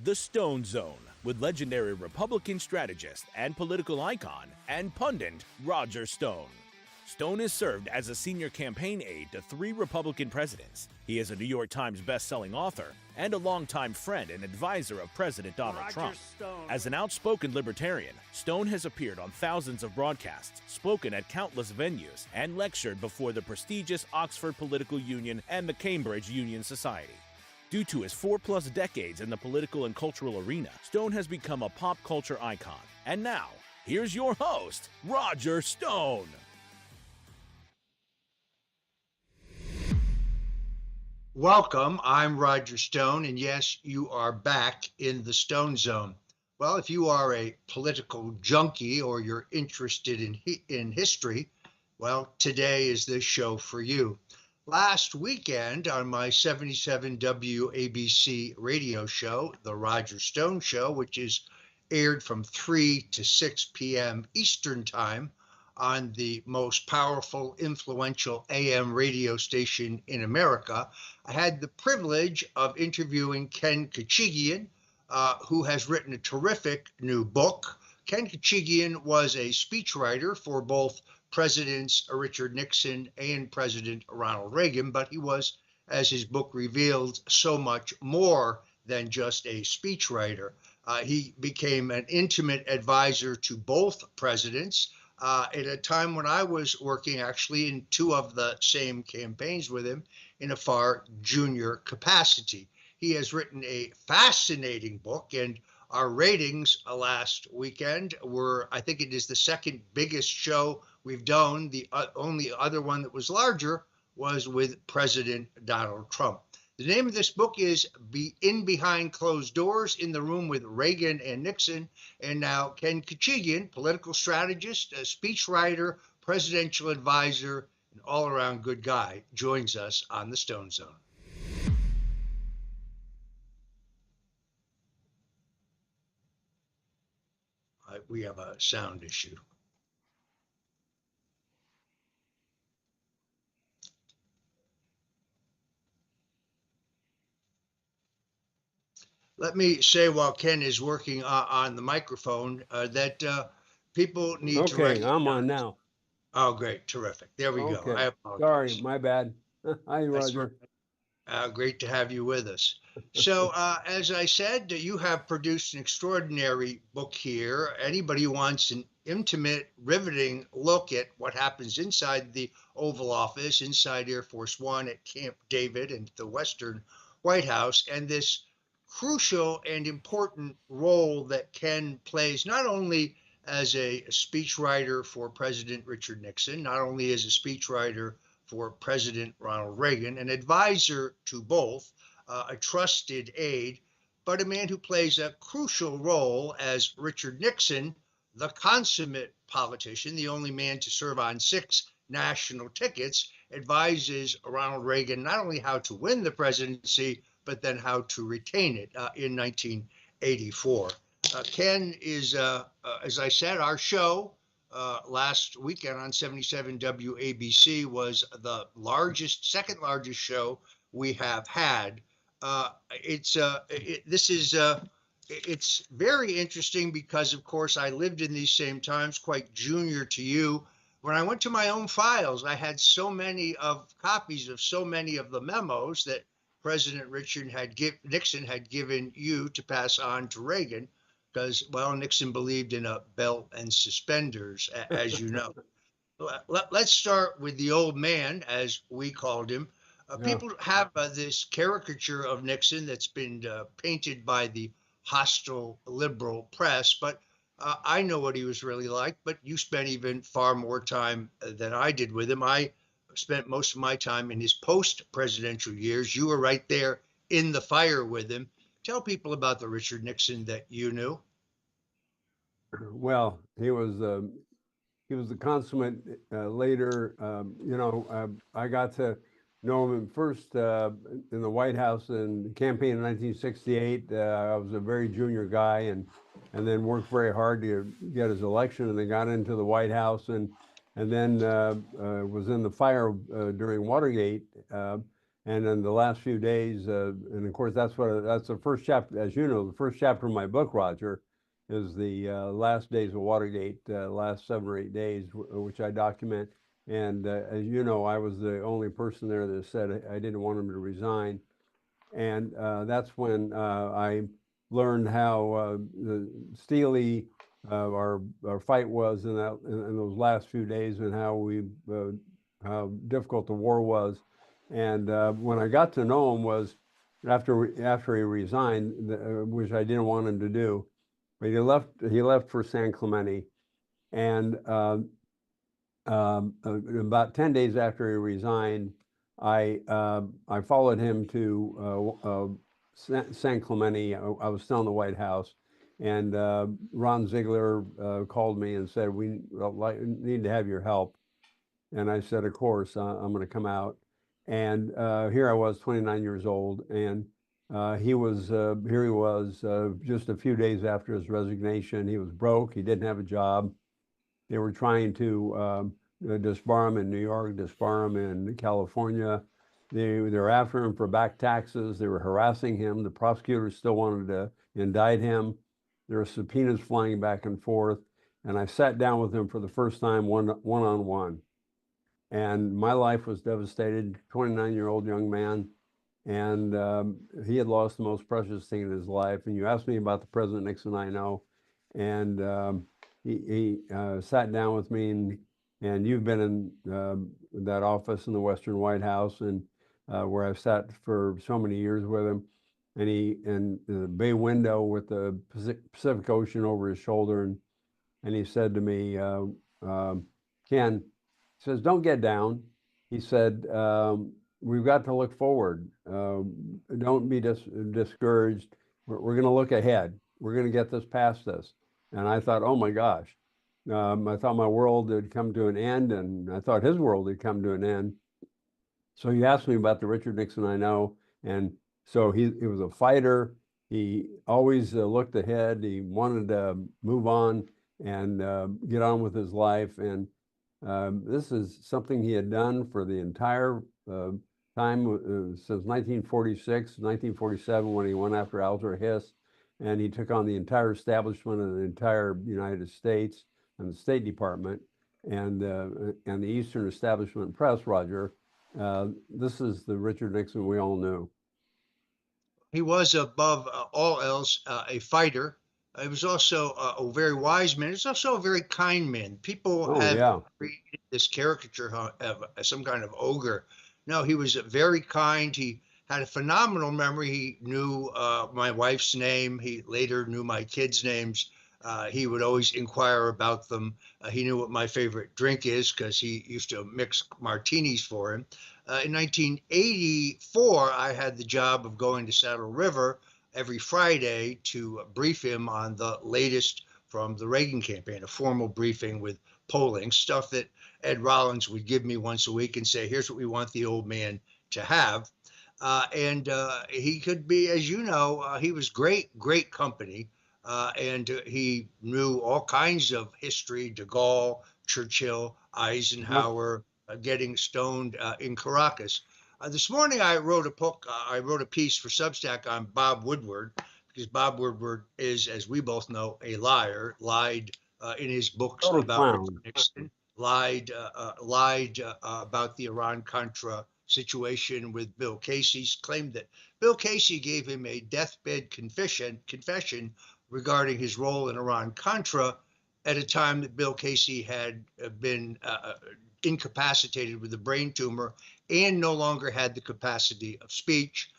The Stone Zone with legendary Republican strategist and political icon and pundit Roger Stone. Stone has served as a senior campaign aide to 3 Republican presidents. He is a New York Times best-selling author and a longtime friend and advisor of President Donald Trump. As an outspoken libertarian, Stone has appeared on thousands of broadcasts, spoken at countless venues, and lectured before the prestigious Oxford Political Union and the Cambridge Union Society. Due to his 4+ decades in the political and cultural arena, Stone has become a pop culture icon. And now, here's your host, Roger Stone. Welcome, I'm Roger Stone, and yes, you are back in the Stone Zone. Well, if you are a political junkie or you're interested in history, well, today is the show for you. Last weekend on my 77 WABC radio show, The Roger Stone Show, which is aired from 3 to 6 p.m. Eastern Time on the most powerful, influential AM radio station in America, I had the privilege of interviewing Ken Khachigian, who has written a terrific new book. Ken Khachigian was a speechwriter for both Presidents Richard Nixon and President Ronald Reagan, but he was, as his book revealed, so much more than just a speechwriter. He became an intimate advisor to both presidents at a time when I was working actually in 2 of the same campaigns with him in a far junior capacity. He has written a fascinating book, and our ratings last weekend were, I think it is the second biggest show we've done. The only other one that was larger was with President Donald Trump. The name of this book is In Behind Closed Doors, in the Room with Reagan and Nixon. And now Ken Khachigian, political strategist, a speechwriter, presidential advisor, an all-around good guy, joins us on the Stone Zone. We have a sound issue. Let me say, while Ken is working on the microphone, that people need to recognize. Okay, I'm on now. Oh, great. Terrific. There we go. I apologize. Sorry, my bad. Hi, Roger. Great to have you with us. So, as I said, you have produced an extraordinary book here. Anybody who wants an intimate, riveting look at what happens inside the Oval Office, inside Air Force One, at Camp David, and the Western White House, and this crucial and important role that Ken plays, not only as a speechwriter for President Richard Nixon, not only as a speechwriter for President Ronald Reagan, an advisor to both, a trusted aide, but a man who plays a crucial role as Richard Nixon, the consummate politician, the only man to serve on 6 national tickets, advises Ronald Reagan not only how to win the presidency, but then how to retain it in 1984. Ken is, as I said, our show last weekend on 77 WABC was the second largest show we have had. It's very interesting because, of course, I lived in these same times, quite junior to you. When I went to my own files, I had so many copies of so many of the memos that President Nixon had given you to pass on to Reagan, because, well, Nixon believed in a belt and suspenders, as you know. Let's start with the old man, as we called him. People have this caricature of Nixon that's been painted by the hostile liberal press, but I know what he was really like, but you spent even far more time than I did with him. I spent most of my time in his post-presidential years. You were right there in the fire with him. Tell people about the Richard Nixon that you knew. Well, he was the consummate leader. I got to know him first in the White House in the campaign in 1968. I was a very junior guy, and then worked very hard to get his election, and then got into the White House, and then was in the fire during Watergate, And then the last few days, and of course, that's the first chapter, as you know, the first chapter of my book, Roger, is the last days of Watergate, last 7 or 8 days, which I document. And as you know, I was the only person there that said I didn't want him to resign. And that's when I learned how steely our fight was in those last few days, and how difficult the war was. And when I got to know him was after he resigned, which I didn't want him to do, but he left for San Clemente, and about 10 days after he resigned, I followed him to San Clemente. I was still in the White House, and Ron Ziegler called me and said, "We need to have your help." And I said, "Of course, I'm going to come out." And here I was, 29 years old, and here he was just a few days after his resignation. He was broke. He didn't have a job. They were trying to disbar him in New York, disbar him in California. They were after him for back taxes. They were harassing him. The prosecutors still wanted to indict him. There were subpoenas flying back and forth. And I sat down with him for the first time one-on-one. And my life was devastated, 29-year-old young man. And he had lost the most precious thing in his life. And you asked me about the President Nixon I know. And he sat down with me, and you've been in that office in the Western White House, and where I've sat for so many years with him. And he in the bay window with the Pacific Ocean over his shoulder, and he said to me, "Ken," he says, "don't get down." He said, "We've got to look forward. Don't be discouraged. We're going to look ahead. We're going to get this past this." And I thought, oh my gosh, I thought my world had come to an end, and I thought his world had come to an end. So he asked me about the Richard Nixon I know, and so he was a fighter. He always looked ahead. He wanted to move on and get on with his life. And this is something he had done for the entire time since 1946, 1947, when he went after Alger Hiss. And he took on the entire establishment of the entire United States and the State Department and the Eastern Establishment Press, Roger. This is the Richard Nixon we all knew. He was, above all else, a fighter. He was also a very wise man. He's also a very kind man. People have created this caricature of some kind of ogre. No, he was very kind. He had a phenomenal memory. He knew my wife's name. He later knew my kids' names. He would always inquire about them. He knew what my favorite drink is because he used to mix martinis for him. In 1984, I had the job of going to Saddle River every Friday to brief him on the latest from the Reagan campaign, a formal briefing with polling, stuff that Ed Rollins would give me once a week and say, here's what we want the old man to have. And he could be, as you know, he was great company. And he knew all kinds of history, de Gaulle, Churchill, Eisenhower, getting stoned in Caracas. This morning I wrote a piece for Substack on Bob Woodward, because Bob Woodward is, as we both know, a liar, lied in his books about Richard Nixon, lied about the Iran-Contra situation with Bill Casey, claimed that Bill Casey gave him a deathbed confession regarding his role in Iran-Contra at a time that Bill Casey had been incapacitated with a brain tumor and no longer had the capacity of speech.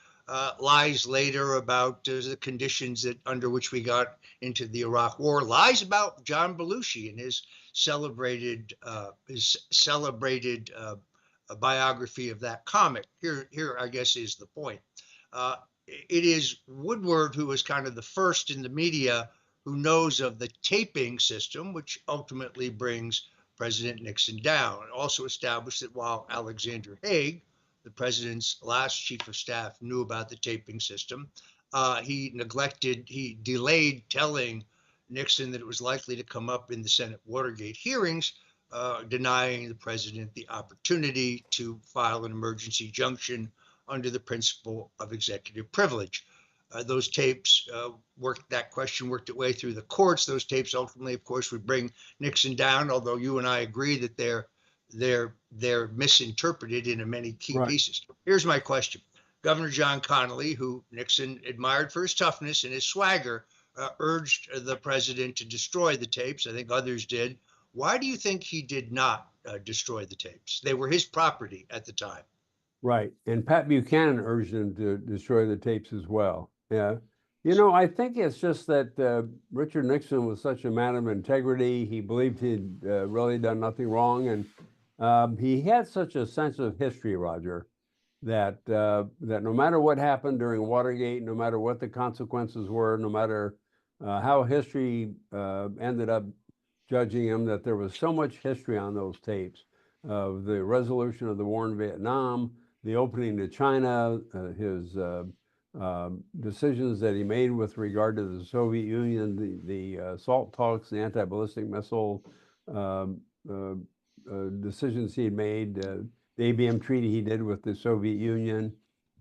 Lies later about the conditions under which we got into the Iraq War. Lies about John Belushi and his celebrated biography of that comic. Here, I guess, is the point. It is Woodward who is kind of the first in the media who knows of the taping system, which ultimately brings President Nixon down. It also established that while Alexander Haig, the president's last chief of staff, knew about the taping system, he delayed telling Nixon that it was likely to come up in the Senate Watergate hearings, denying the president the opportunity to file an emergency injunction under the principle of executive privilege. Those tapes that question worked its way through the courts. Those tapes ultimately, of course, would bring Nixon down, although you and I agree that they're misinterpreted in many key pieces. Here's my question. Governor John Connally, who Nixon admired for his toughness and his swagger, urged the president to destroy the tapes. I think others did. Why do you think he did not destroy the tapes? They were his property at the time. Right. And Pat Buchanan urged him to destroy the tapes as well. Yeah. You know, I think it's just that Richard Nixon was such a man of integrity. He believed he'd really done nothing wrong. And he had such a sense of history, Roger, that no matter what happened during Watergate, no matter what the consequences were, no matter how history ended up judging him, that there was so much history on those tapes of the resolution of the war in Vietnam, the opening to China, his decisions that he made with regard to the Soviet Union, the SALT talks, the anti-ballistic missile decisions he had made, the ABM treaty he did with the Soviet Union,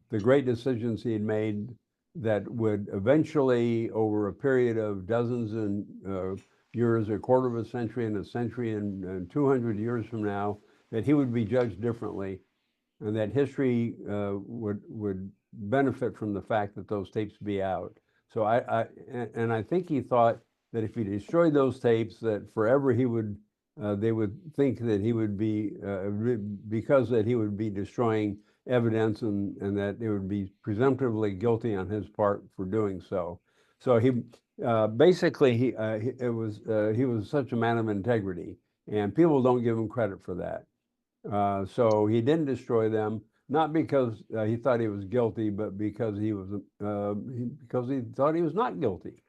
the great decisions he had made that would eventually, over a period of dozens and years, a quarter of a century and 200 years from now, that he would be judged differently, and that history would benefit from the fact that those tapes be out. So I think he thought that if he destroyed those tapes, that forever they would think that he would be, because that he would be destroying evidence and that they would be presumptively guilty on his part for doing so. So he basically he was such a man of integrity, and people don't give him credit for that. So he didn't destroy them, not because he thought he was guilty, but because he thought he was not guilty.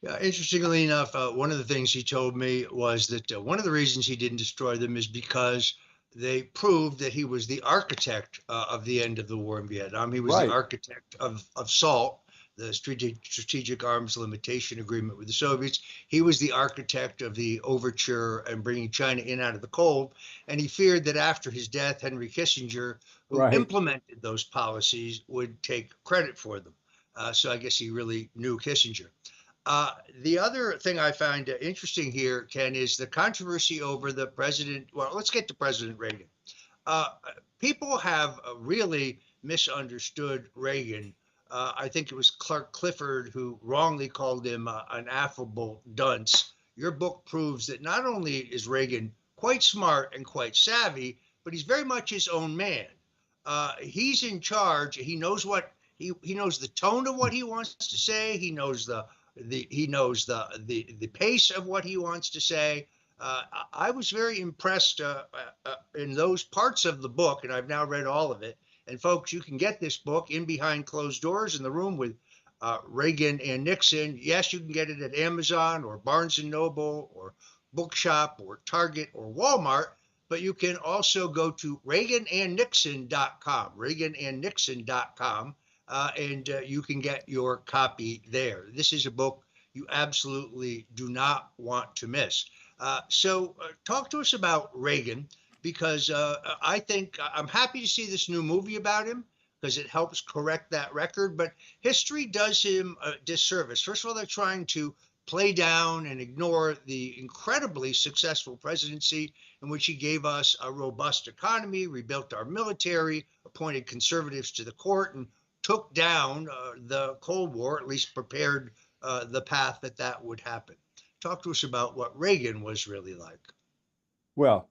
Yeah, interestingly enough, one of the things he told me was that one of the reasons he didn't destroy them is because they proved that he was the architect of the end of the war in Vietnam. He was the architect of SALT, the Strategic Arms Limitation Agreement with the Soviets. He was the architect of the overture and bringing China in out of the cold. And he feared that after his death, Henry Kissinger, who implemented those policies, would take credit for them. So I guess he really knew Kissinger. The other thing I find interesting here, Ken, is the controversy over the president. Well, let's get to President Reagan. People have really misunderstood Reagan. I think it was Clark Clifford who wrongly called him an affable dunce. Your book proves that not only is Reagan quite smart and quite savvy, but he's very much his own man. He's in charge. He knows what he knows the tone of what he wants to say. He knows the pace of what he wants to say. I was very impressed in those parts of the book, and I've now read all of it. And folks, you can get this book, In Behind Closed Doors, in the Room with Reagan and Nixon. Yes, you can get it at Amazon or Barnes & Noble or Bookshop or Target or Walmart, but you can also go to ReaganandNixon.com, ReaganandNixon.com, and you can get your copy there. This is a book you absolutely do not want to miss. So talk to us about Reagan, because I think I'm happy to see this new movie about him because it helps correct that record. But history does him a disservice. First of all, they're trying to play down and ignore the incredibly successful presidency in which he gave us a robust economy, rebuilt our military, appointed conservatives to the court, and took down the Cold War, at least prepared the path that would happen. Talk to us about what Reagan was really like. Well,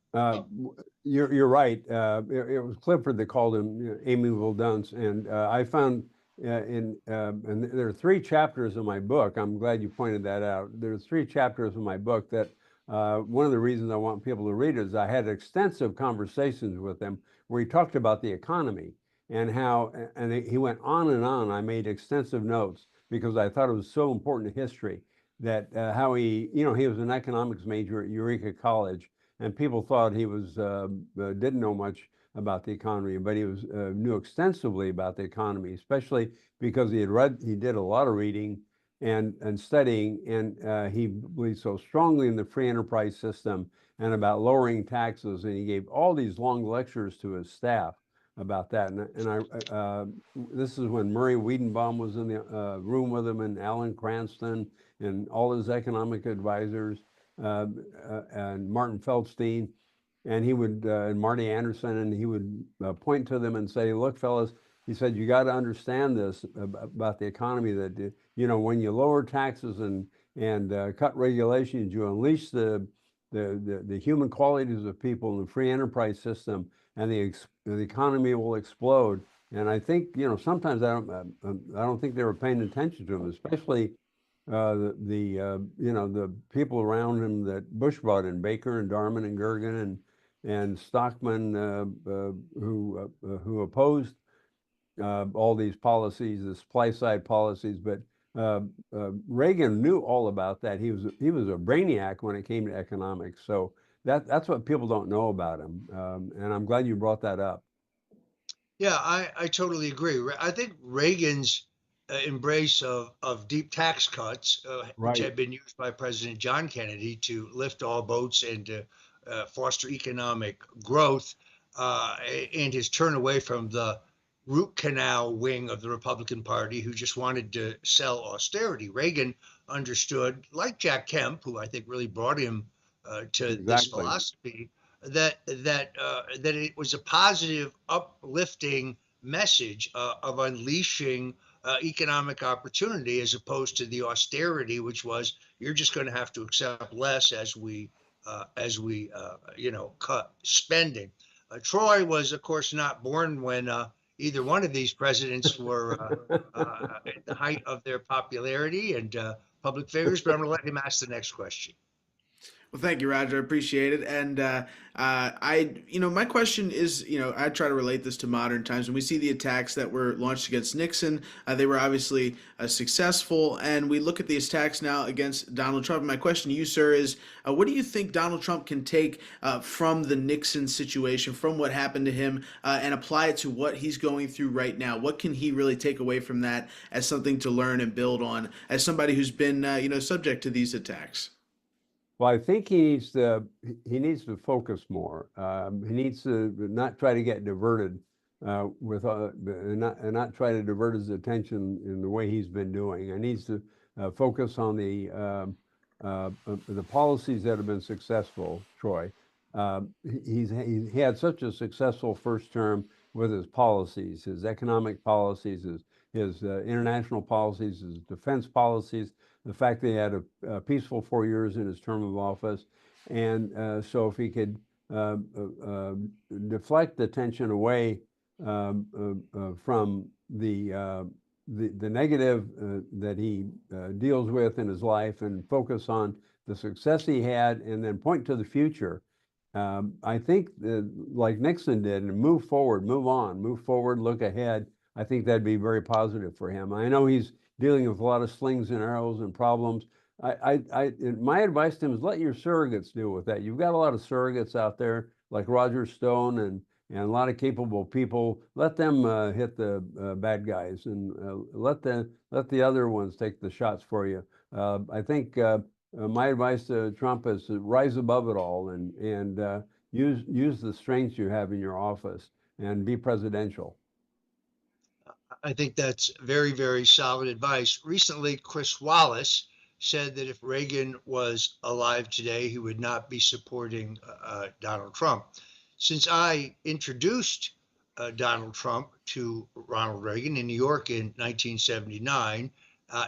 you're right. It was Clifford that called him amiable dunce, and I found and there are 3 chapters in my book. I'm glad you pointed that out. There's 3 chapters in my book that one of the reasons I want people to read is I had extensive conversations with him where he talked about the economy and how, and he went on and on. I made extensive notes because I thought it was so important to history that how he was an economics major at Eureka College, and people thought he was didn't know much about the economy, but he was knew extensively about the economy, especially because he did a lot of reading and studying, and he believed so strongly in the free enterprise system and about lowering taxes, and he gave all these long lectures to his staff about that. This is when Murray Wiedenbaum was in the room with him, and Alan Cranston and all his economic advisors, and Martin Feldstein, and he would, and Marty Anderson, and he would point to them and say, look, fellas, he said, you got to understand this about the economy, that, you know, when you lower taxes and cut regulations, you unleash the human qualities of people in the free enterprise system, and the economy will explode. And I think, you know, sometimes I don't think they were paying attention to him, especially you know, the people around him that Bush brought in, Baker and Darman and Gergen and Stockman, who opposed all these policies, the supply side policies. But Reagan knew all about that. He was a brainiac when it came to economics. So that's what people don't know about him. And I'm glad you brought that up. Yeah, I totally agree. I think Reagan's embrace of deep tax cuts, which had been used by President John Kennedy to lift all boats and to foster economic growth, and his turn away from the root canal wing of the Republican Party, who just wanted to sell austerity. Reagan understood, like Jack Kemp, who I think really brought him to this philosophy, that it was a positive, uplifting message of unleashing economic opportunity, as opposed to the austerity, which was, you're just going to have to accept less as we you know, cut spending. Troy was, of course, not born when either one of these presidents were at the height of their popularity and public figures, but I'm going to let him ask the next question. Well, thank you, Roger. I appreciate it. And my question is, I try to relate this to modern times. When we see the attacks that were launched against Nixon, they were obviously successful. And we look at these attacks now against Donald Trump. And my question to you, sir, is what do you think Donald Trump can take from the Nixon situation, from what happened to him, and apply it to what he's going through right now? What can he really take away from that as something to learn and build on, as somebody who's been, subject to these attacks? Well, I think he needs to focus more. He needs to not try to get diverted and not try to divert his attention in the way he's been doing. He needs to focus on the policies that have been successful. Troy, he had such a successful first term with his policies, his economic policies, his international policies, his defense policies. The fact that he had a peaceful 4 years in his term of office. And so if he could deflect attention away from the negative that he deals with in his life, and focus on the success he had, and then point to the future, I think like Nixon did, and move forward, move on, move forward, look ahead. I think that'd be very positive for him. I know he's dealing with a lot of slings and arrows and problems. My advice to him is let your surrogates deal with that. You've got a lot of surrogates out there like Roger Stone and a lot of capable people. Let them hit the bad guys, and let the other ones take the shots for you. I think my advice to Trump is to rise above it all and use the strengths you have in your office and be presidential. I think that's very, very solid advice. Recently, Chris Wallace said that if Reagan was alive today, he would not be supporting Donald Trump. Since I introduced Donald Trump to Ronald Reagan in New York in 1979,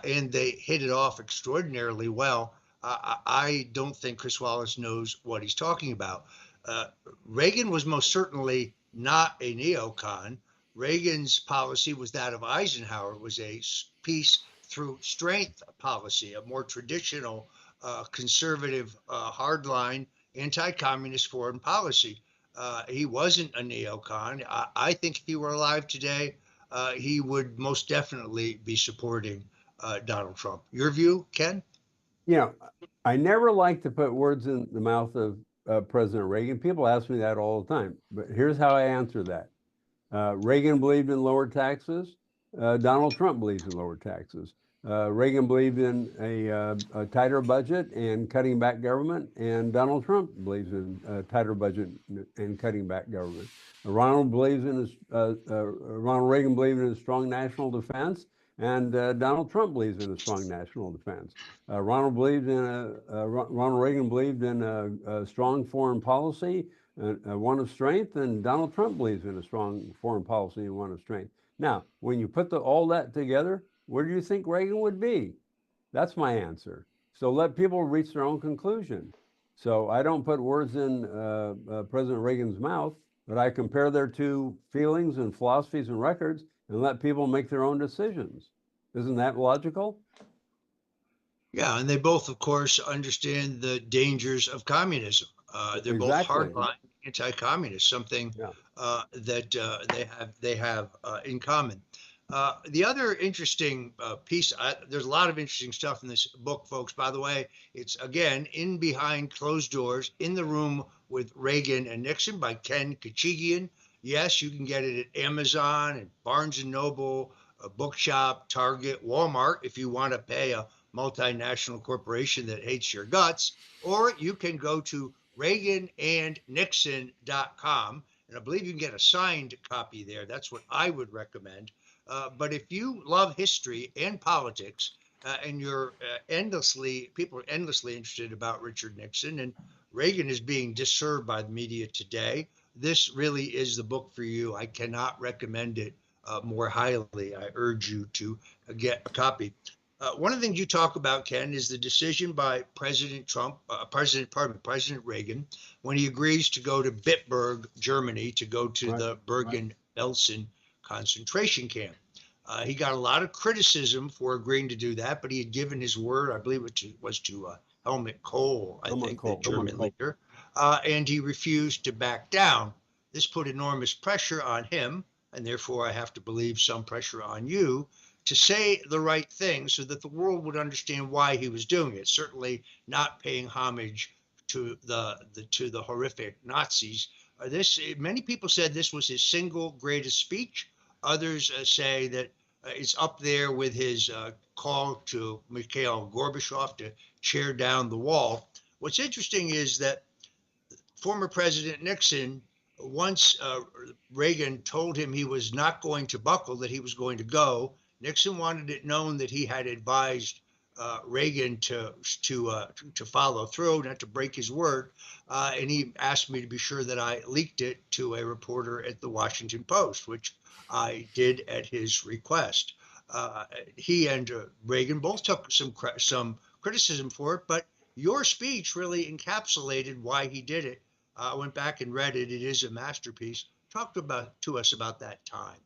and they hit it off extraordinarily well, I don't think Chris Wallace knows what he's talking about. Reagan was most certainly not a neocon. Reagan's policy was that of Eisenhower. It was a peace through strength policy, a more traditional, conservative, hardline, anti-communist foreign policy. He wasn't a neocon. I think if he were alive today, he would most definitely be supporting Donald Trump. Your view, Ken? I never like to put words in the mouth of President Reagan. People ask me that all the time, but here's how I answer that. Reagan believed in lower taxes. Donald Trump believes in lower taxes. Reagan believed in a tighter budget and cutting back government, and Donald Trump believes in a tighter budget and cutting back government. Ronald Reagan believed in a strong national defense, and Donald Trump believes in a strong national defense. Ronald Reagan believed in a strong foreign policy, one of strength, and Donald Trump believes in a strong foreign policy and one of strength. Now, when you put all that together, where do you think Reagan would be? That's my answer. So let people reach their own conclusion. So I don't put words in President Reagan's mouth, but I compare their two feelings and philosophies and records and let people make their own decisions. Isn't that logical? Yeah, and they both, of course, understand the dangers of communism. They're both hardline anti-communist, something that they have in common. The other interesting piece, there's a lot of interesting stuff in this book, folks. By the way, it's, again, In Behind Closed Doors, In the Room with Reagan and Nixon by Ken Khachigian. Yes, you can get it at Amazon and Barnes & Noble, Bookshop, Target, Walmart, if you want to pay a multinational corporation that hates your guts. Or you can go to ReaganandNixon.com, and I believe you can get a signed copy there. That's what I would recommend. But if you love history and politics, and people are endlessly interested about Richard Nixon, and Reagan is being disserved by the media today, this really is the book for you. I cannot recommend it more highly. I urge you to get a copy. One of the things you talk about, Ken, is the decision by President Reagan, when he agrees to go to Bitburg, Germany, to go to the Bergen-Belsen concentration camp. He got a lot of criticism for agreeing to do that, but he had given his word, I believe it was to Helmut Kohl, the German leader, and he refused to back down. This put enormous pressure on him, and therefore I have to believe some pressure on you, to say the right thing so that the world would understand why he was doing it. Certainly not paying homage to the horrific Nazis. Many people said this was his single greatest speech. Others say that it's up there with his call to Mikhail Gorbachev to tear down the wall. What's interesting is that former President Nixon, once Reagan told him he was not going to buckle, that he was going to go, Nixon wanted it known that he had advised Reagan to follow through, not to break his word, and he asked me to be sure that I leaked it to a reporter at the Washington Post, which I did at his request. He and Reagan both took some criticism for it, but your speech really encapsulated why he did it. I went back and read it. It is a masterpiece. Talk to us about that time.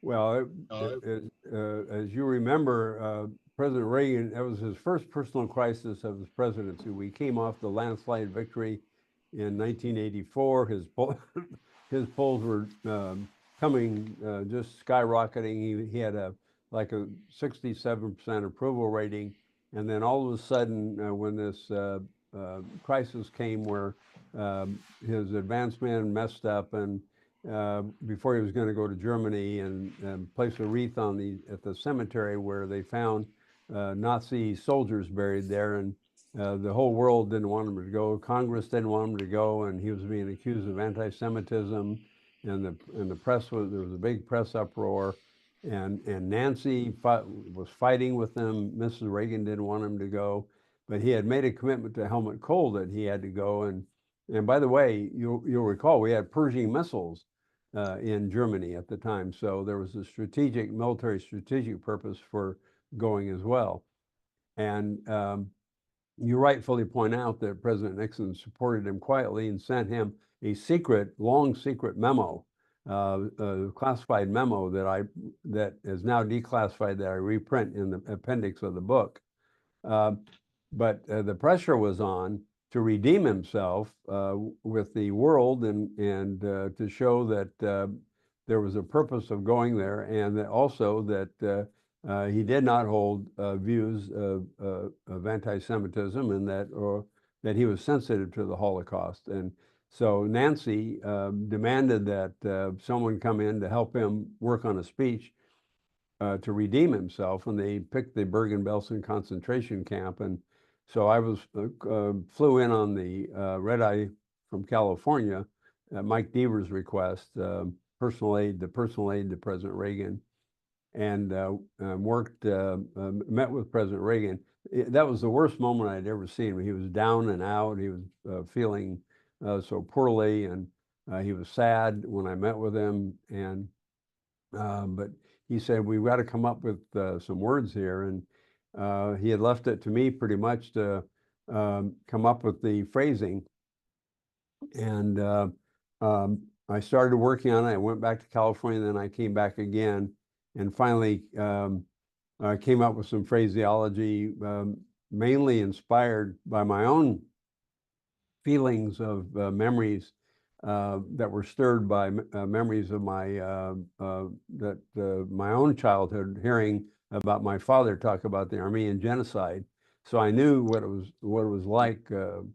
Well, as you remember, President Reagan, that was his first personal crisis of his presidency. We came off the landslide victory in 1984. His polls were coming just skyrocketing. He had a 67% approval rating, and then all of a sudden, when this crisis came, where his advance man messed up, and before he was going to go to Germany and place a wreath at the cemetery where they found Nazi soldiers buried there, and the whole world didn't want him to go. Congress didn't want him to go, and he was being accused of anti-Semitism, and the press there was a big press uproar, and Nancy was fighting with him. Mrs. Reagan didn't want him to go, but he had made a commitment to Helmut Kohl that he had to go. And by the way, you'll recall we had Pershing missiles in Germany at the time, so there was a military strategic purpose for going as well. And you rightfully point out that President Nixon supported him quietly and sent him a long secret memo, a classified memo that is now declassified, that I reprint in the appendix of the book. But the pressure was on to redeem himself with the world and to show that there was a purpose of going there, and that also that he did not hold views of anti-Semitism, and that he was sensitive to the Holocaust. And so Nancy demanded that someone come in to help him work on a speech. to redeem himself, and they picked the Bergen-Belsen concentration camp. And so I was flew in on the red eye from California at Mike Deaver's request, personal aid to President Reagan, and met with President Reagan. That was the worst moment I'd ever seen him. He was down and out. He was feeling so poorly, and he was sad when I met with him. And but he said, we've got to come up with some words here. And he had left it to me pretty much to come up with the phrasing. And I started working on it. I went back to California, then I came back again, and finally came up with some phraseology, mainly inspired by my own feelings of memories that were stirred by memories of my my own childhood, hearing about my father talk about the Armenian genocide. So I knew what it was like to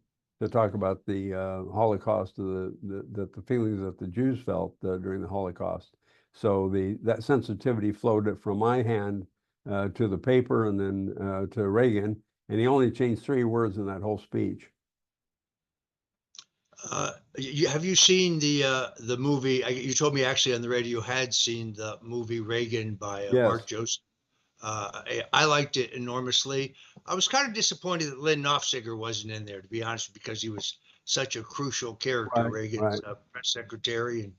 talk about the Holocaust, the feelings that the Jews felt during the Holocaust. So that sensitivity flowed from my hand to the paper, and then to Reagan, and he only changed 3 words in that whole speech. Have you seen the movie? You told me actually on the radio you had seen the movie Reagan by Yes. Mark Joseph. I liked it enormously. I was kind of disappointed that Lynn Nofziger wasn't in there, to be honest, because he was such a crucial character, Reagan's press secretary, and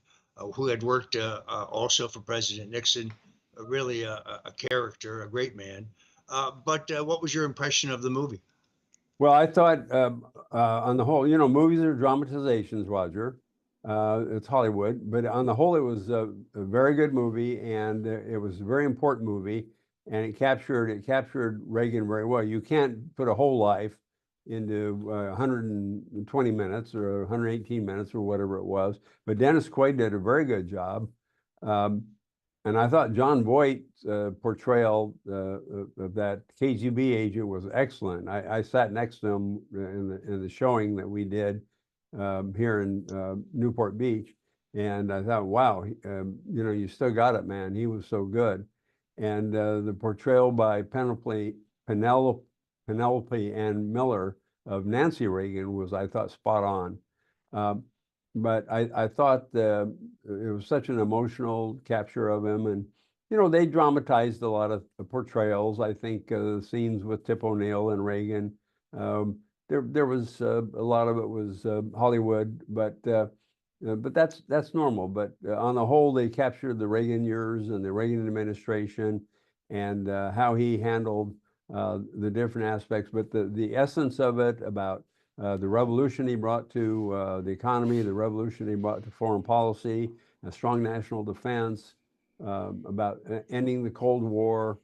who had worked also for President Nixon. Really a character, a great man. But what was your impression of the movie? Well, I thought on the whole, movies are dramatizations, Roger. It's Hollywood, but on the whole, it was a very good movie, and it was a very important movie, and it captured Reagan very well. You can't put a whole life into 120 minutes or 118 minutes or whatever it was, but Dennis Quaid did a very good job. And I thought John Voight's portrayal of that KGB agent was excellent. I sat next to him in the showing that we did here in Newport Beach, and I thought, wow, you still got it, man. He was so good. And the portrayal by Penelope Ann Miller of Nancy Reagan was, I thought, spot on. But I thought it was such an emotional capture of him, and they dramatized a lot of the portrayals. I think the scenes with Tip O'Neill and Reagan, there was a lot of it was Hollywood, but that's normal. But on the whole, they captured the Reagan years and the Reagan administration, and how he handled the different aspects. But the essence of it about the revolution he brought to the economy, the revolution he brought to foreign policy, a strong national defense, about ending the Cold War,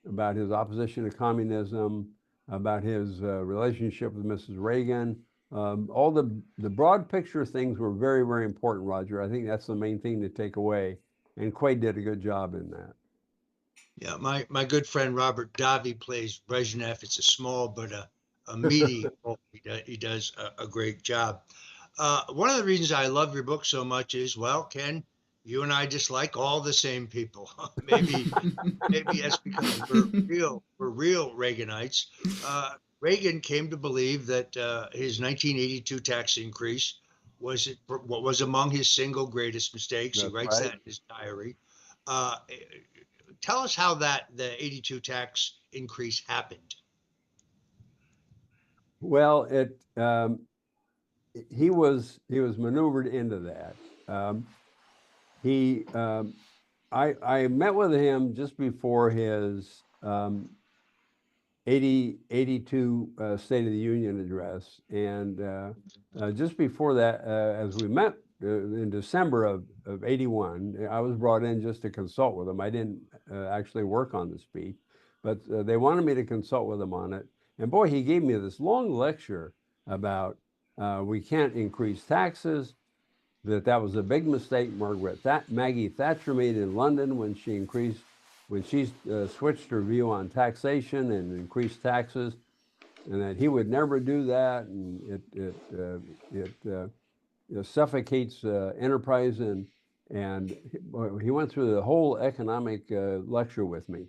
about his opposition to communism, about his relationship with Mrs. Reagan. All the broad picture things were very, very important, Roger. I think that's the main thing to take away, and Quaid did a good job in that. Yeah, my good friend Robert Davi plays Brezhnev. It's a small but a meaty role. He does a great job. One of the reasons I love your book so much is, well, Ken, you and I dislike all the same people. maybe that's because we're real Reaganites. Reagan came to believe that his 1982 tax increase was what was among his single greatest mistakes. He writes that in his diary. Tell us how the 82 tax increase happened. Well, he was maneuvered into that. I met with him just before his 82 State of the Union address, and just before that, as we met in December of 81, I was brought in just to consult with him. I didn't actually work on the speech, but they wanted me to consult with him on it. And boy, he gave me this long lecture about we can't increase taxes, that was a big mistake Maggie Thatcher made in London when she switched her view on taxation and increased taxes, and that he would never do that, and it suffocates enterprise And he went through the whole economic lecture with me.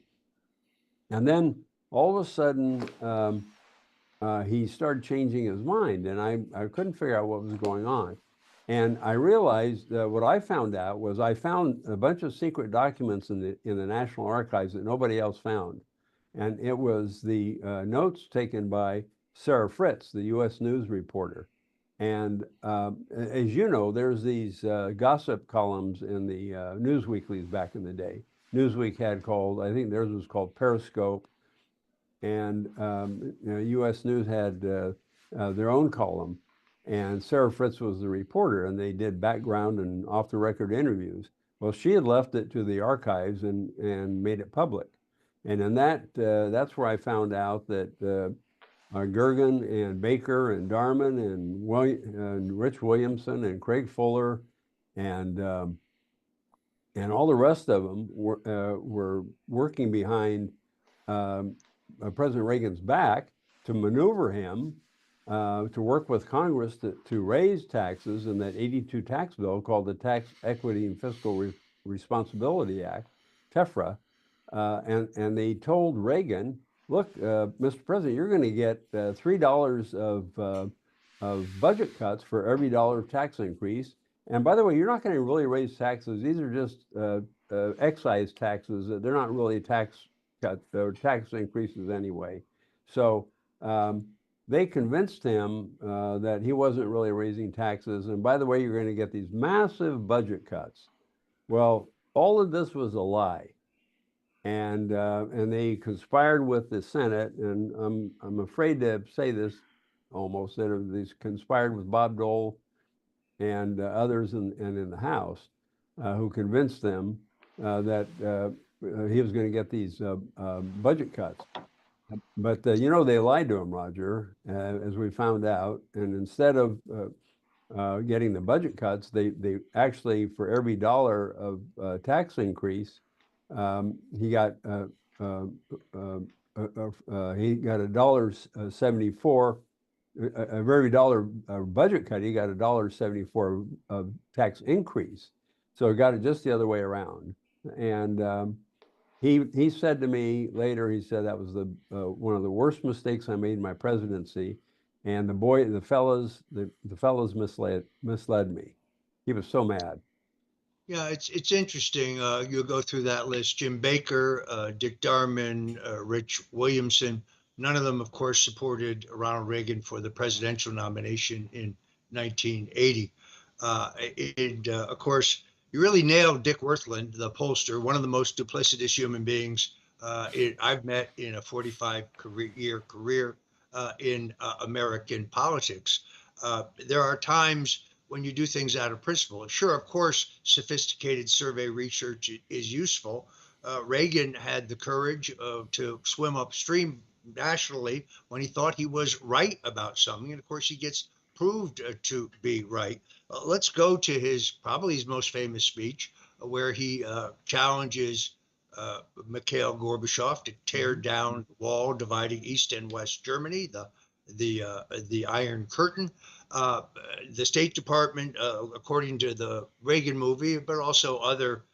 And then all of a sudden, he started changing his mind, and I couldn't figure out what was going on. And I realized what I found out was I found a bunch of secret documents in the National Archives that nobody else found. And it was the notes taken by Sarah Fritz, the U.S. News reporter. And as you know, there's these gossip columns in the news weeklies back in the day. Newsweek had called, I think theirs was called Periscope. And U.S. News had their own column. And Sarah Fritz was the reporter, and they did background and off-the-record interviews. Well, she had left it to the archives and made it public. And in that's where I found out that Gergen and Baker and Darman and Rich Williamson and Craig Fuller and all the rest of them were working behind President Reagan's back to maneuver him to work with Congress to raise taxes in that 82 tax bill called the Tax Equity and Fiscal Responsibility Act, TEFRA. And they told Reagan, look, Mr. President, you're going to get $3 of budget cuts for every dollar of tax increase. And by the way, you're not going to really raise taxes. These are just excise taxes. They're not really tax cuts or tax increases anyway. So they convinced him that he wasn't really raising taxes. And by the way, you're going to get these massive budget cuts. Well, all of this was a lie. And they conspired with the Senate, and I'm afraid to say this almost, that they conspired with Bob Dole and others in the House who convinced them that he was going to get these budget cuts. But they lied to him, Roger, as we found out. And instead of getting the budget cuts, they actually, for every dollar of tax increase, he got $1.74. For every dollar budget cut, he got $1.74 of tax increase. So he got it just the other way around. And he said to me later, he said that was one of the worst mistakes I made in my presidency. And the fellows misled me. He was so mad. Yeah, it's interesting. You'll go through that list: Jim Baker, Dick Darman, Rich Williamson. None of them, of course, supported Ronald Reagan for the presidential nomination in 1980. Of course, you really nailed Dick Wirthlin, the pollster, one of the most duplicitous human beings I've met in a 45-year career in American politics. There are times when you do things out of principle. Sure, of course, sophisticated survey research is useful. Reagan had the courage to swim upstream nationally when he thought he was right about something. And of course, he gets proved to be right. Let's go to probably his most famous speech, where he challenges Mikhail Gorbachev to tear down the wall dividing East and West Germany, the Iron Curtain. The State Department, according to the Reagan movie, but also other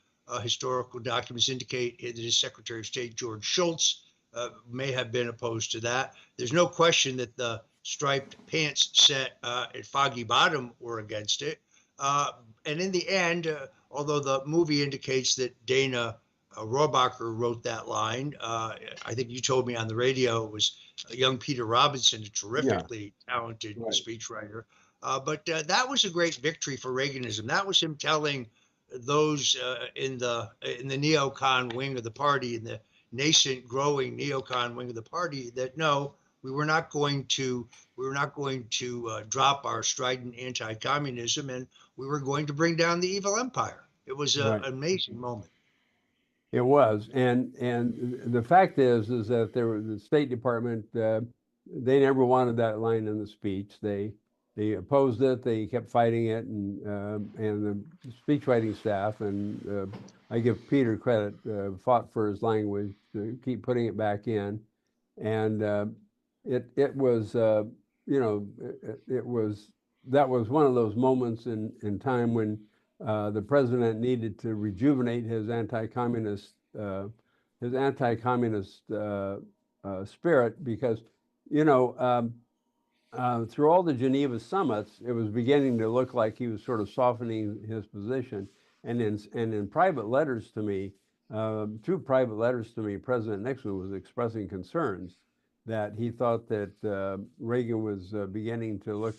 historical documents, indicate that his Secretary of State, George Shultz, may have been opposed to that. There's no question that the striped pants set at Foggy Bottom were against it. And in the end, although the movie indicates that Dana Rohrabacher wrote that line, I think you told me on the radio it was young Peter Robinson, a terrifically talented speechwriter. But that was a great victory for Reaganism. That was him telling those in the neocon wing of the party, in the nascent, growing neocon wing of the party, that no, we were not going to drop our strident anti-communism, and we were going to bring down the evil empire. It was an amazing moment. It was, and the fact is that the State Department, they never wanted that line in the speech. They opposed it. They kept fighting it, and the speechwriting staff, and I give Peter credit, fought for his language to keep putting it back in, and it was that was one of those moments in time when the president needed to rejuvenate his anti-communist spirit because, you know, through all the Geneva summits, it was beginning to look like he was sort of softening his position. And in private letters to me, two private letters to me, President Nixon was expressing concerns that he thought that Reagan was beginning to look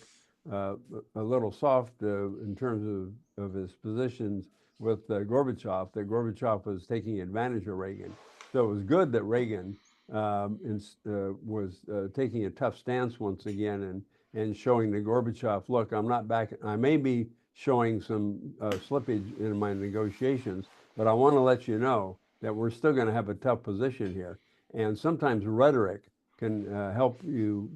a little soft in terms of his positions with Gorbachev, that Gorbachev was taking advantage of Reagan. So it was good that Reagan was taking a tough stance once again and showing the Gorbachev, look, I'm not back. I may be showing some slippage in my negotiations, but I want to let you know that we're still going to have a tough position here. And sometimes rhetoric can help you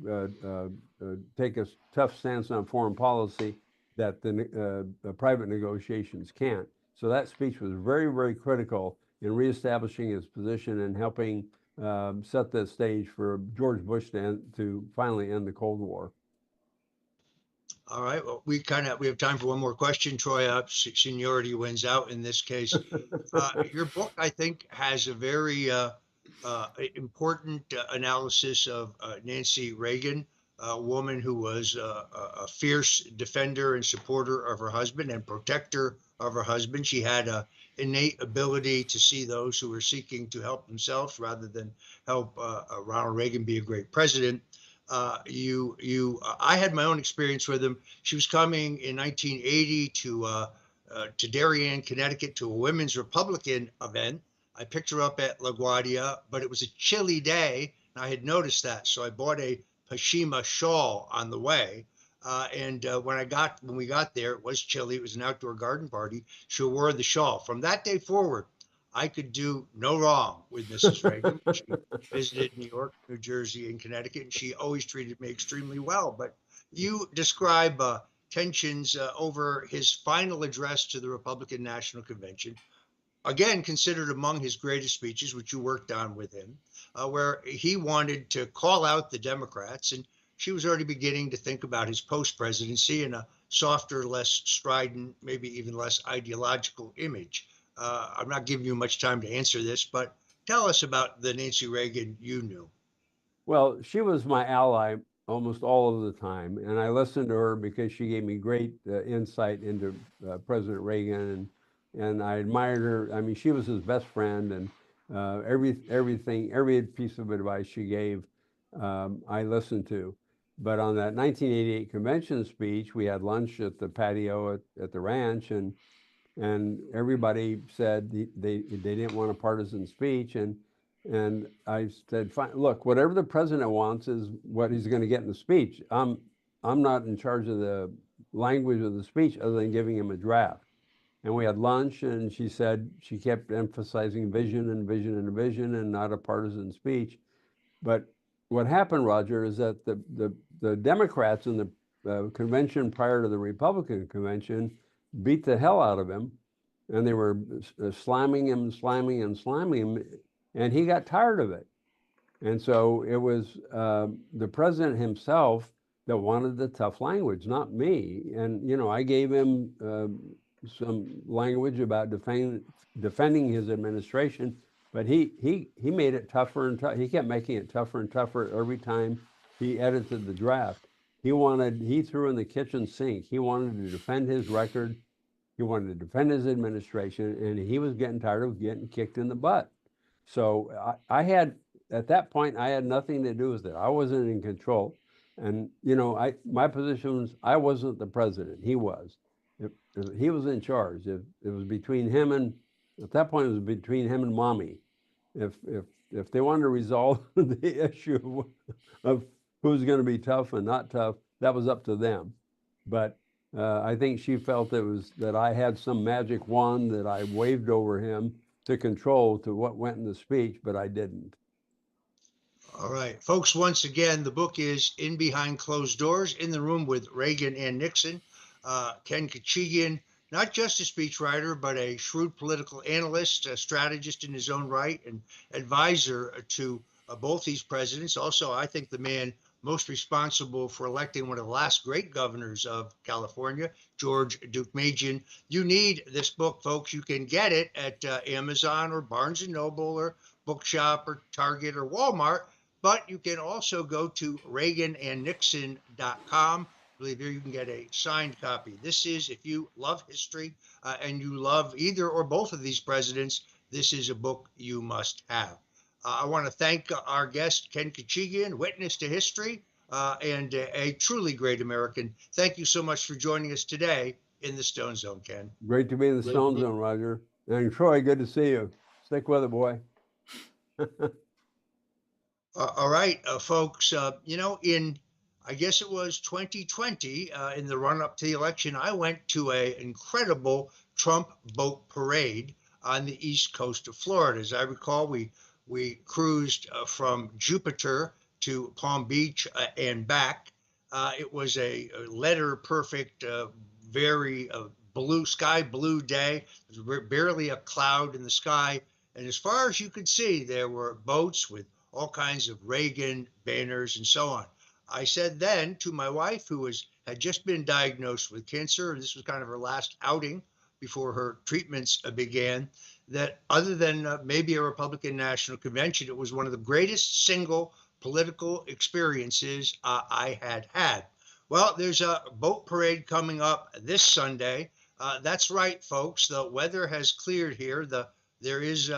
take a tough stance on foreign policy that the private negotiations can't. So that speech was very, very critical in reestablishing his position and helping set the stage for George Bush to finally end the Cold War. All right. Well, we have time for one more question. Troy, seniority wins out in this case. Your book, I think, has a very important analysis of Nancy Reagan, a woman who was a fierce defender and supporter of her husband and protector of her husband. She had an innate ability to see those who were seeking to help themselves rather than help Ronald Reagan be a great president. I had my own experience with him. She was coming in 1980 to Darien, Connecticut, to a women's Republican event. I picked her up at LaGuardia, but it was a chilly day, and I had noticed that, so I bought a Pashima shawl on the way. And when we got there, it was chilly. It was an outdoor garden party. She wore the shawl. From that day forward, I could do no wrong with Mrs. Reagan. She visited New York, New Jersey, and Connecticut, and she always treated me extremely well. But you describe tensions over his final address to the Republican National Convention, again, considered among his greatest speeches, which you worked on with him, where he wanted to call out the Democrats, and she was already beginning to think about his post-presidency in a softer, less strident, maybe even less ideological image. I'm not giving you much time to answer this, but tell us about the Nancy Reagan you knew. Well, she was my ally almost all of the time, and I listened to her because she gave me great insight into President Reagan, and I admired her. I mean, she was his best friend, and every piece of advice she gave, I listened to. But on that 1988 convention speech, we had lunch at the patio at the ranch, and everybody said they didn't want a partisan speech, and I said, fine, look, whatever the president wants is what he's going to get in the speech. I'm not in charge of the language of the speech other than giving him a draft. And we had lunch, and she said she kept emphasizing vision and vision and vision and not a partisan speech. But what happened, Roger, is that the Democrats in the convention prior to the Republican convention beat the hell out of him, and they were slamming him, and he got tired of it. And so it was the president himself that wanted the tough language, not me. And, you know, I gave him some language about defending his administration, but he made it tougher and tougher. He kept making it tougher and tougher every time he edited the draft. He threw in the kitchen sink. He wanted to defend his record. He wanted to defend his administration, and he was getting tired of getting kicked in the butt. So at that point, I had nothing to do with it. I wasn't in control. And, you know, my position was I wasn't the president. He was. He was in charge. It was between him and, at that point, it was between him and mommy. If they wanted to resolve the issue of who's going to be tough and not tough, that was up to them. But I think she felt that I had some magic wand that I waved over him to control to what went in the speech, but I didn't. All right, folks, once again, the book is In Behind Closed Doors, In the Room with Reagan and Nixon. Ken Khachigian, not just a speechwriter, but a shrewd political analyst, a strategist in his own right, and advisor to both these presidents. Also, I think the man most responsible for electing one of the last great governors of California, George Deukmejian. You need this book, folks. You can get it at Amazon or Barnes & Noble or Bookshop or Target or Walmart, but you can also go to ReaganandNixon.com. I believe here you can get a signed copy. This is, if you love history and you love either or both of these presidents, this is a book you must have. I want to thank our guest, Ken Khachigian, witness to history and a truly great American. Thank you so much for joining us today in the Stone Zone, Ken. Great to be in the Stone Zone, Roger. And Troy, good to see you. Stick with it, boy. All right, folks, I guess it was 2020, in the run-up to the election, I went to an incredible Trump boat parade on the east coast of Florida. As I recall, we cruised from Jupiter to Palm Beach and back. It was a letter-perfect, very sky blue day. There was barely a cloud in the sky. And as far as you could see, there were boats with all kinds of Reagan banners and so on. I said then to my wife, who had just been diagnosed with cancer, and this was kind of her last outing before her treatments began, that other than maybe a Republican National Convention, it was one of the greatest single political experiences I had had. Well, there's a boat parade coming up this Sunday. That's right, folks. The weather has cleared here. There is,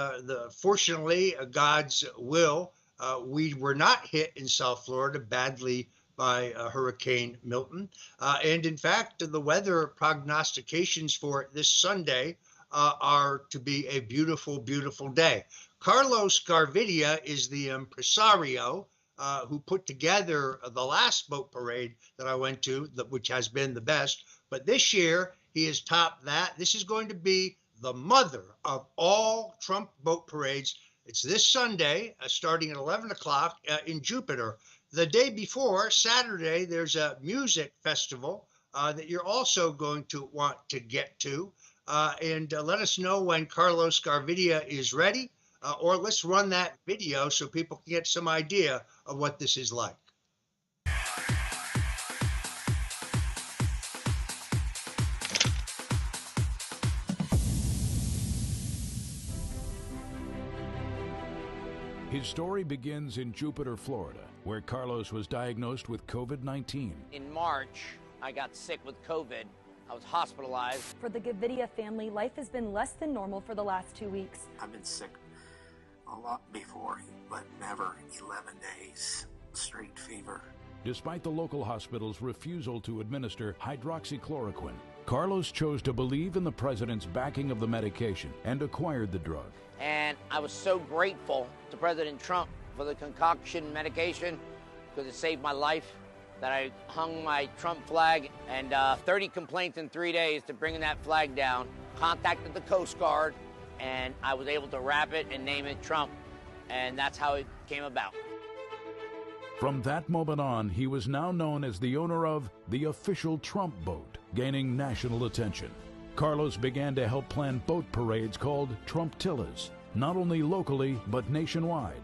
fortunately, God's will. We were not hit in South Florida badly by Hurricane Milton. And in fact, the weather prognostications for this Sunday are to be a beautiful, beautiful day. Carlos Gavidia is the impresario who put together the last boat parade that I went to, which has been the best. But this year, he has topped that. This is going to be the mother of all Trump boat parades. It's this Sunday, starting at 11 o'clock in Jupiter. The day before, Saturday, there's a music festival that you're also going to want to get to. And let us know when Carlos Gavidia is ready, or let's run that video so people can get some idea of what this is like. His story begins in Jupiter, Florida, where Carlos was diagnosed with COVID-19. In March, I got sick with COVID. I was hospitalized. For the Gavidia family, life has been less than normal for the last 2 weeks. I've been sick a lot before, but never 11 days straight fever. Despite the local hospital's refusal to administer hydroxychloroquine, Carlos chose to believe in the president's backing of the medication and acquired the drug. And I was so grateful to President Trump for the concoction medication because it saved my life that I hung my Trump flag and 30 complaints in 3 days to bringing that flag down, contacted the Coast Guard, and I was able to wrap it and name it Trump. And that's how it came about. From that moment on, he was now known as the owner of the official Trump boat, gaining national attention. Carlos began to help plan boat parades called Trumptillas, not only locally, but nationwide.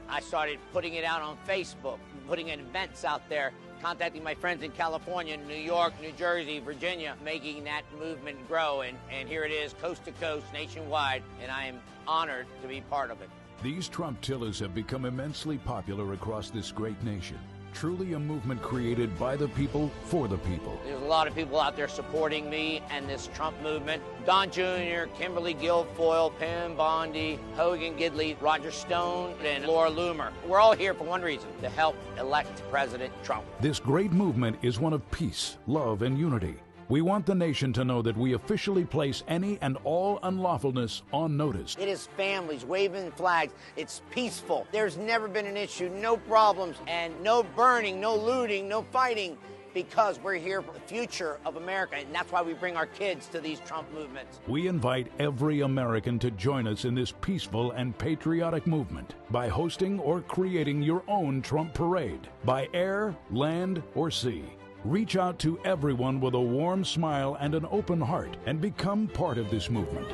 I started putting it out on Facebook, putting events out there, contacting my friends in California, New York, New Jersey, Virginia, making that movement grow. And here it is, coast to coast, nationwide, and I am honored to be part of it. These Trumptillas have become immensely popular across this great nation. Truly a movement created by the people, for the people. There's a lot of people out there supporting me and this Trump movement. Don Jr., Kimberly Guilfoyle, Pam Bondi, Hogan Gidley, Roger Stone, and Laura Loomer. We're all here for one reason, to help elect President Trump. This great movement is one of peace, love, and unity. We want the nation to know that we officially place any and all unlawfulness on notice. It is families waving flags. It's peaceful. There's never been an issue, no problems, and no burning, no looting, no fighting, because we're here for the future of America, and that's why we bring our kids to these Trump movements. We invite every American to join us in this peaceful and patriotic movement by hosting or creating your own Trump parade, by air, land, or sea. Reach out to everyone with a warm smile and an open heart and become part of this movement.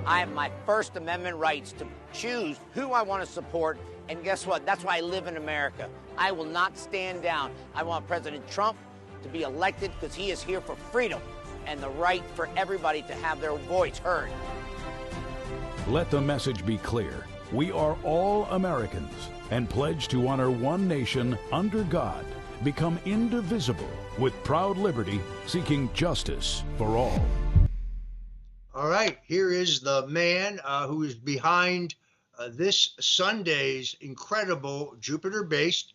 I have my First Amendment rights to choose who I want to support And guess what? That's why I live in America. I will not stand down. I want President Trump to be elected because he is here for freedom and the right for everybody to have their voice heard. Let the message be clear. We are all Americans and pledge to honor one nation under God, become indivisible with proud liberty, seeking justice for all. All right, here is the man who is behind this Sunday's incredible Jupiter-based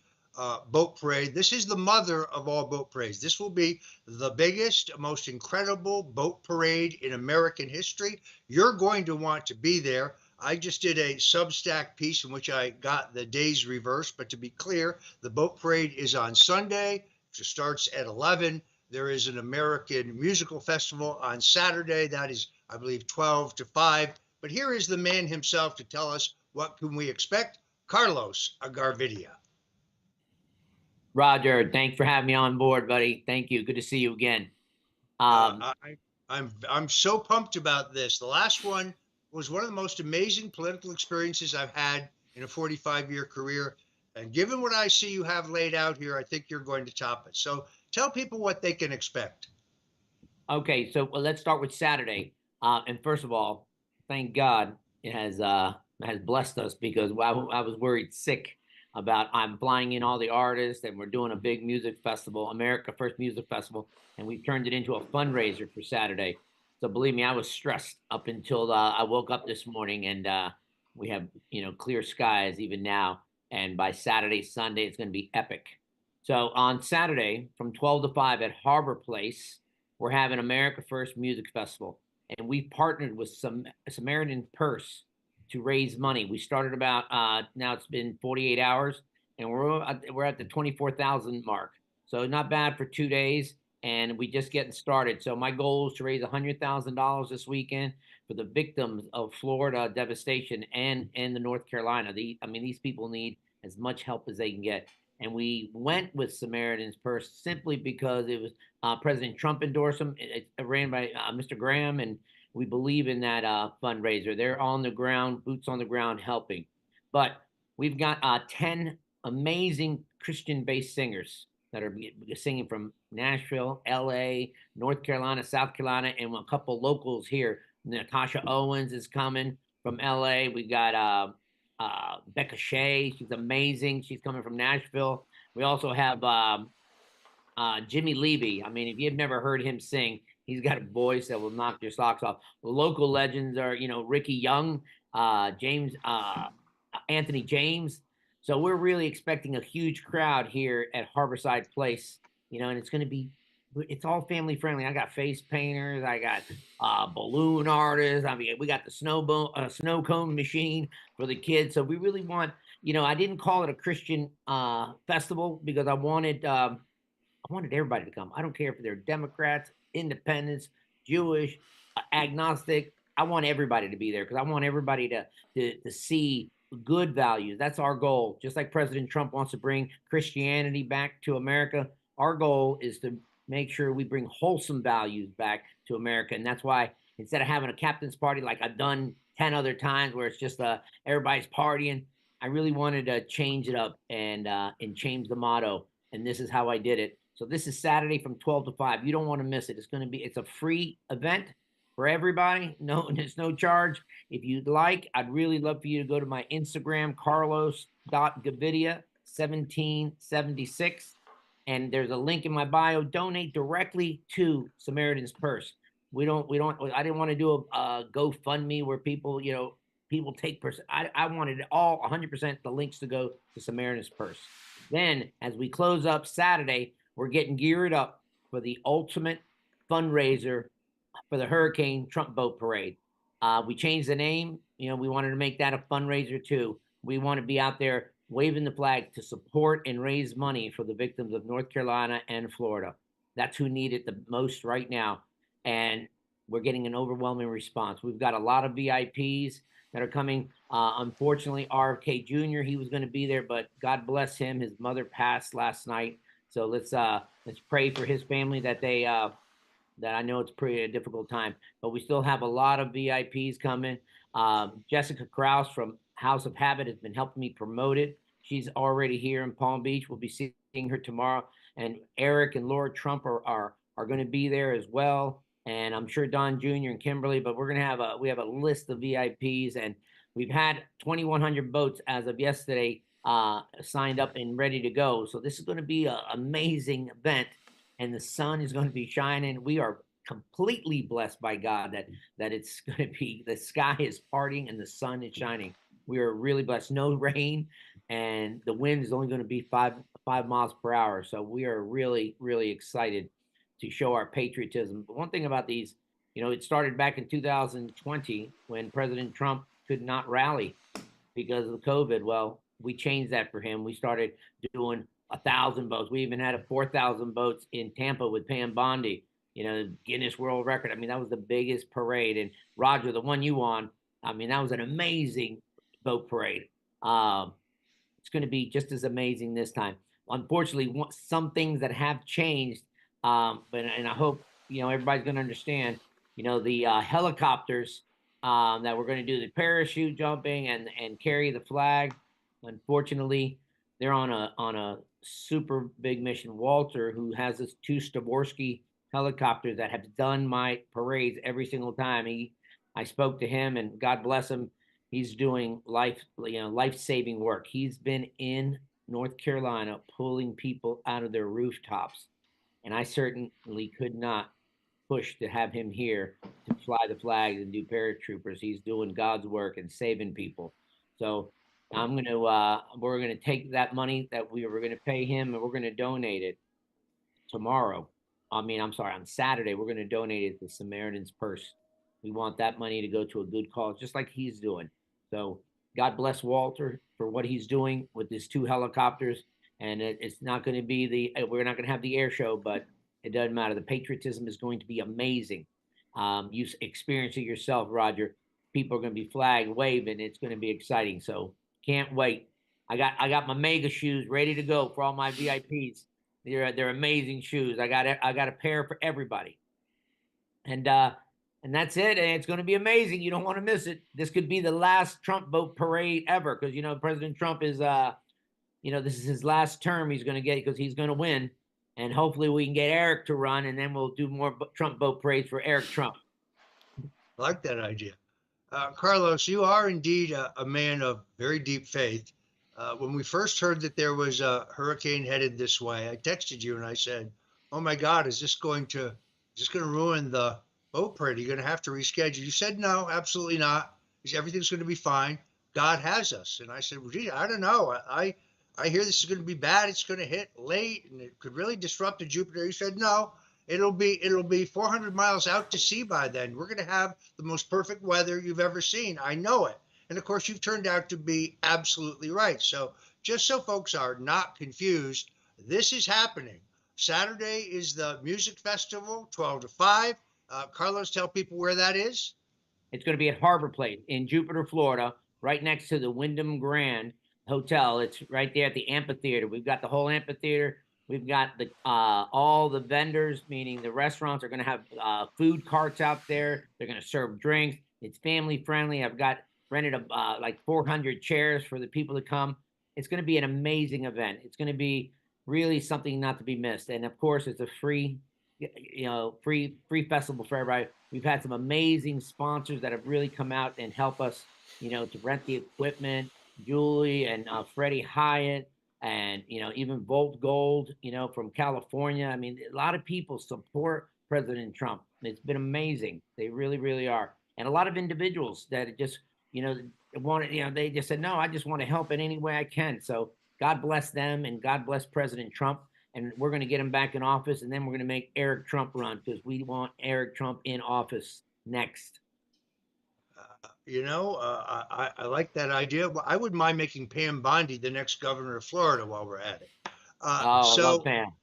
boat parade. This is the mother of all boat parades. This will be the biggest, most incredible boat parade in American history. You're going to want to be there. I just did a Substack piece in which I got the days reversed, but to be clear, the boat parade is on Sunday. It starts at 11. There is an American musical festival on Saturday. That is, I believe, 12 to 5. But here is the man himself to tell us what can we expect. Carlos Gavidia. Roger, thanks for having me on board, buddy. Thank you. Good to see you again. I'm so pumped about this. The last one was one of the most amazing political experiences I've had in a 45-year career. And given what I see you have laid out here, I think you're going to top it. So tell people what they can expect. Okay, so let's start with Saturday. And first of all, thank God it has blessed us, because I was worried sick about I'm flying in all the artists and we're doing a big music festival, America First Music Festival, and we turned it into a fundraiser for Saturday. So believe me, I was stressed up until I woke up this morning, and we have clear skies even now. And by Saturday, Sunday, it's going to be epic. So on Saturday from 12 to 5 at Harbor Place, we're having America First Music Festival, and we've partnered with Samaritan Purse to raise money. We started about now it's been 48 hours, and we're at the 24,000 mark. So not bad for 2 days, and we just getting started. So my goal is to raise $100,000 this weekend for the victims of Florida devastation and the North Carolina. These people need as much help as they can get. And we went with Samaritan's Purse simply because it was President Trump endorsed them. It's ran by Mr. Graham, and we believe in that fundraiser. They're on the ground, boots on the ground, helping. But we've got 10 amazing Christian-based singers that are singing from Nashville, LA, North Carolina, South Carolina, and a couple locals here. Natasha Owens is coming from LA. We got Becca Shea. She's amazing. She's coming from Nashville. We also have Jimmy Levy. I mean, if you've never heard him sing, he's got a voice that will knock your socks off. The local legends are, Ricky Young, James, Anthony James. So we're really expecting a huge crowd here at Harborside Place, and it's all family friendly. I got face painters, I got balloon artists. We got the snow cone machine for the kids. So we really want, I didn't call it a Christian festival because I wanted everybody to come. I don't care if they're Democrats, independents, Jewish, agnostic. I want everybody to be there because I want everybody to see good values. That's our goal. Just like President Trump wants to bring Christianity back to America, our goal is to make sure we bring wholesome values back to America. And that's why instead of having a captain's party like I've done 10 other times where it's just everybody's partying, I really wanted to change it up and change the motto. And this is how I did it. So this is Saturday from 12 to 5. You don't want to miss it. It's a free event for everybody. No, there's no charge. If you'd like, I'd really love for you to go to my Instagram, carlos.gavidia1776. And there's a link in my bio. Donate directly to Samaritan's Purse. I didn't want to do a GoFundMe where people take I wanted it all 100% the links to go to Samaritan's Purse. Then as we close up Saturday, we're getting geared up for the ultimate fundraiser for the Hurricane Trump Boat Parade. We changed the name. We wanted to make that a fundraiser too. We want to be out there waving the flag to support and raise money for the victims of North Carolina and Florida. That's who need it the most right now. And we're getting an overwhelming response. We've got a lot of VIPs that are coming. Unfortunately, RFK Jr., he was going to be there, but God bless him. His mother passed last night. So let's pray for his family that I know it's a difficult time, but we still have a lot of VIPs coming. Jessica Krause from House of Habit has been helping me promote it. She's already here in Palm Beach. We'll be seeing her tomorrow. And Eric and Laura Trump are going to be there as well. And I'm sure Don Jr. and Kimberly, but we're going to we have a list of VIPs, and we've had 2,100 boats as of yesterday signed up and ready to go. So this is going to be an amazing event, and the sun is going to be shining. We are completely blessed by God that it's going to be, the sky is parting and the sun is shining. We are really blessed. No rain, and the wind is only going to be five miles per hour. So we are really, really excited to show our patriotism. But one thing about these, it started back in 2020 when President Trump could not rally because of COVID. Well, we changed that for him. We started doing 1,000 boats. We even had 4,000 boats in Tampa with Pam Bondi, Guinness World Record. I mean, that was the biggest parade. And Roger, the one you on, I mean, that was an amazing boat parade. It's going to be just as amazing this time. Unfortunately, some things that have changed, and I hope everybody's going to understand. The helicopters that we're going to do the parachute jumping and carry the flag. Unfortunately, they're on a super big mission. Walter, who has this 2 Stavorsky helicopters that have done my parades every single time. I spoke to him, and God bless him. He's doing life-saving work. He's been in North Carolina pulling people out of their rooftops, and I certainly could not push to have him here to fly the flags and do paratroopers. He's doing God's work and saving people. So we're gonna take that money that we were gonna pay him, and we're gonna donate it tomorrow. On Saturday, we're gonna donate it to Samaritan's Purse. We want that money to go to a good cause, just like he's doing. So God bless Walter for what he's doing with his 2 helicopters. And it's not going to be we're not going to have the air show, but it doesn't matter. The patriotism is going to be amazing. You experience it yourself, Roger. People are going to be flag waving. It's going to be exciting. So can't wait. I got my mega shoes ready to go for all my VIPs. They're amazing shoes. I got a pair for everybody. And that's it. And it's going to be amazing. You don't want to miss it. This could be the last Trump boat parade ever, because President Trump is this is his last term he's going to get, because he's going to win. And hopefully we can get Eric to run, and then we'll do more Trump boat parades for Eric Trump. I like that idea. Carlos, you are indeed a man of very deep faith. When we first heard that there was a hurricane headed this way, I texted you and I said, "Oh my God, is this going to ruin the boat parade? Are you going to have to reschedule?" You said, "No, absolutely not. Everything's going to be fine. God has us." And I said, "Well, gee, I don't know. I hear this is going to be bad. It's going to hit late, and it could really disrupt the Jupiter." He said, "No, it'll be 400 miles out to sea by then. We're going to have the most perfect weather you've ever seen. I know it." And of course, you've turned out to be absolutely right. So just so folks are not confused, this is happening. Saturday is the music festival, 12 to 5. Carlos, tell people where that is. It's going to be at Harbor Place in Jupiter, Florida, right next to the Wyndham Grand Hotel. It's right there at the amphitheater. We've got the whole amphitheater. We've got all the vendors, meaning the restaurants are going to have food carts out there. They're going to serve drinks. It's family friendly. I've got rented like 400 chairs for the people to come. It's going to be an amazing event. It's going to be really something not to be missed. And of course, it's a free festival for everybody. We've had some amazing sponsors that have really come out and help us, to rent the equipment. Julie and Freddie Hyatt, and even Volt Gold, from California. I mean, a lot of people support President Trump. It's been amazing. They really, really are. And a lot of individuals that just, they just said, "No, I just want to help in any way I can." So God bless them, and God bless President Trump. And we're going to get him back in office, and then we're going to make Eric Trump run, because we want Eric Trump in office next. I like that idea. Well, I wouldn't mind making Pam Bondi the next governor of Florida while we're at it. I love Pam.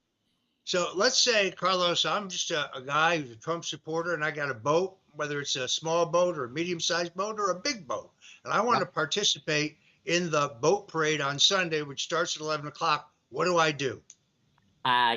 So let's say, Carlos, I'm just a guy who's a Trump supporter, and I got a boat, whether it's a small boat or a medium-sized boat or a big boat, and I want to participate in the boat parade on Sunday, which starts at 11 o'clock. What do I do?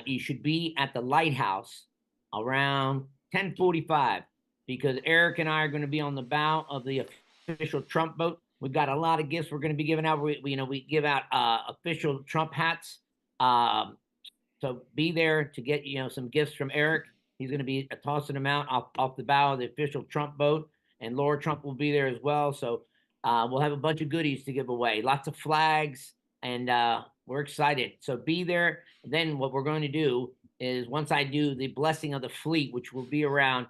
You should be at the lighthouse around 10:45. Because Eric and I are going to be on the bow of the official Trump boat, We've got a lot of gifts we're going to be giving out. We give out official Trump hats. So be there to get some gifts from Eric. He's going to be tossing them out off the bow of the official Trump boat, and Laura Trump will be there as well. So we'll have a bunch of goodies to give away, lots of flags, and we're excited. So be there. Then what we're going to do is, once I do the blessing of the fleet, which will be around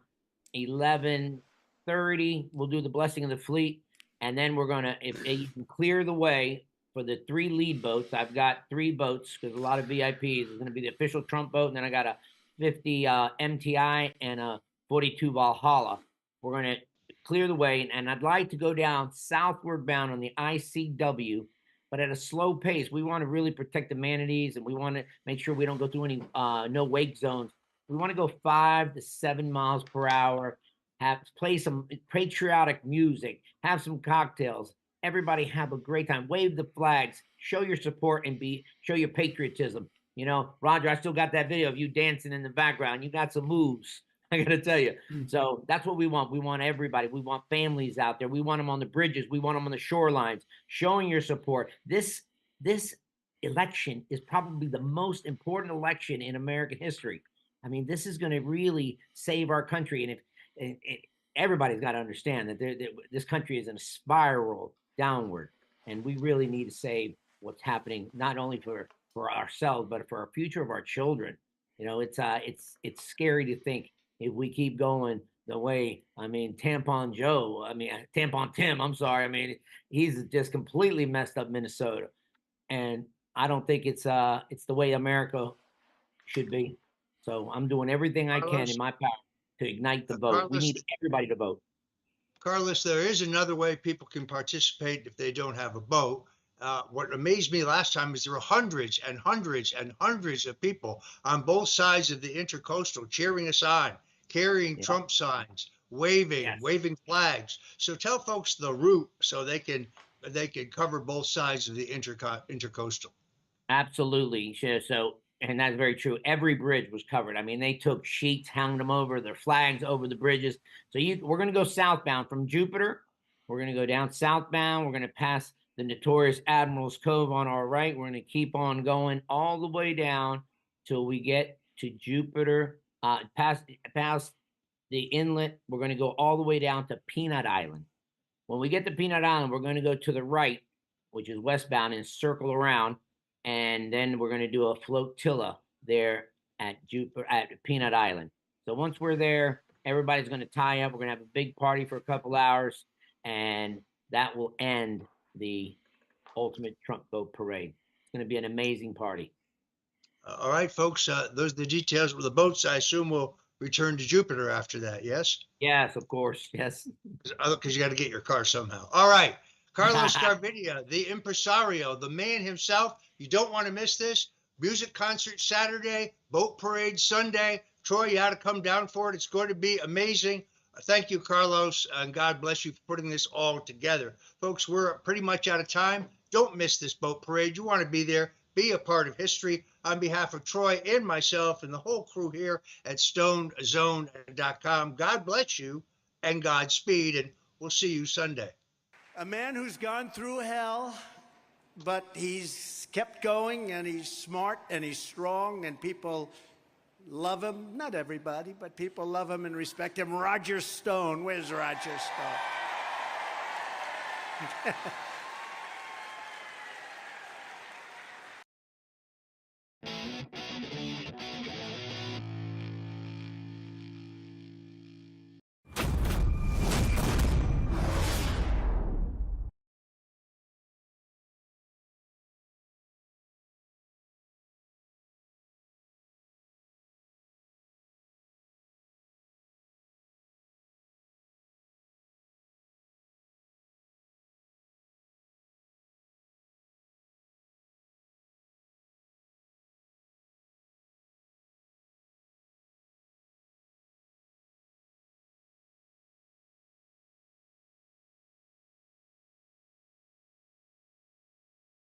11:30, we'll do the blessing of the fleet, and then we're going to, if you can clear the way for the 3 lead boats. I've got 3 boats because a lot of VIPs. It's going to be the official Trump boat, and then I got a 50 MTI and a 42 Valhalla. We're going to clear the way, and I'd like to go down southward bound on the ICW, but at a slow pace. We want to really protect the manatees, and we want to make sure we don't go through any no wake zones. We want to go 5 to 7 miles per hour, play some patriotic music, have some cocktails. Everybody have a great time. Wave the flags, show your support, and show your patriotism. Roger, I still got that video of you dancing in the background. You got some moves, I got to tell you. So that's what we want. We want everybody. We want families out there. We want them on the bridges. We want them on the shorelines, showing your support. This election is probably the most important election in American history. I mean, this is going to really save our country. And everybody's got to understand that this country is in a spiral downward, and we really need to save what's happening, not only for ourselves, but for our future of our children. It's scary to think if we keep going the way, Tampon Tim, I'm sorry. He's just completely messed up Minnesota. And I don't think it's the way America should be. So I'm doing everything I can in my power to ignite the vote. We need everybody to vote. Carlos, there is another way people can participate if they don't have a boat. What amazed me last time is there were hundreds and hundreds and hundreds of people on both sides of the intercoastal cheering us on, carrying Trump signs, waving flags. So tell folks the route so they can cover both sides of the intercoastal. Absolutely. So, and that's very true. Every bridge was covered. They took sheets, hung them over their flags over the bridges. So we're going to go southbound from Jupiter. We're going to go down southbound. We're going to pass the notorious Admiral's Cove on our right. We're going to keep on going all the way down till we get to Jupiter, past the inlet. We're going to go all the way down to Peanut Island. When we get to Peanut Island, we're going to go to the right, which is westbound, and circle around. And then we're going to do a flotilla there at Peanut Island. So once we're there, everybody's going to tie up. We're going to have a big party for a couple hours, and that will end the ultimate Trump boat parade. It's going to be an amazing party. All right, folks, those are the details. The boats, I assume, will return to Jupiter after that, yes? Yes, of course, yes. Because you got to get your car somehow. All right, Carlos Gavidia, the impresario, the man himself. You don't want to miss this. Music concert Saturday, boat parade Sunday. Troy, you ought to come down for it. It's going to be amazing. Thank you, Carlos, and God bless you for putting this all together. Folks, we're pretty much out of time. Don't miss this boat parade. You want to be there. Be a part of history. On behalf of Troy and myself and the whole crew here at StoneZONE.com, God bless you and Godspeed, and we'll see you Sunday. A man who's gone through hell, but he's kept going, and he's smart, and he's strong, and people love him. Not everybody, but people love him and respect him. Roger Stone. Where's Roger Stone?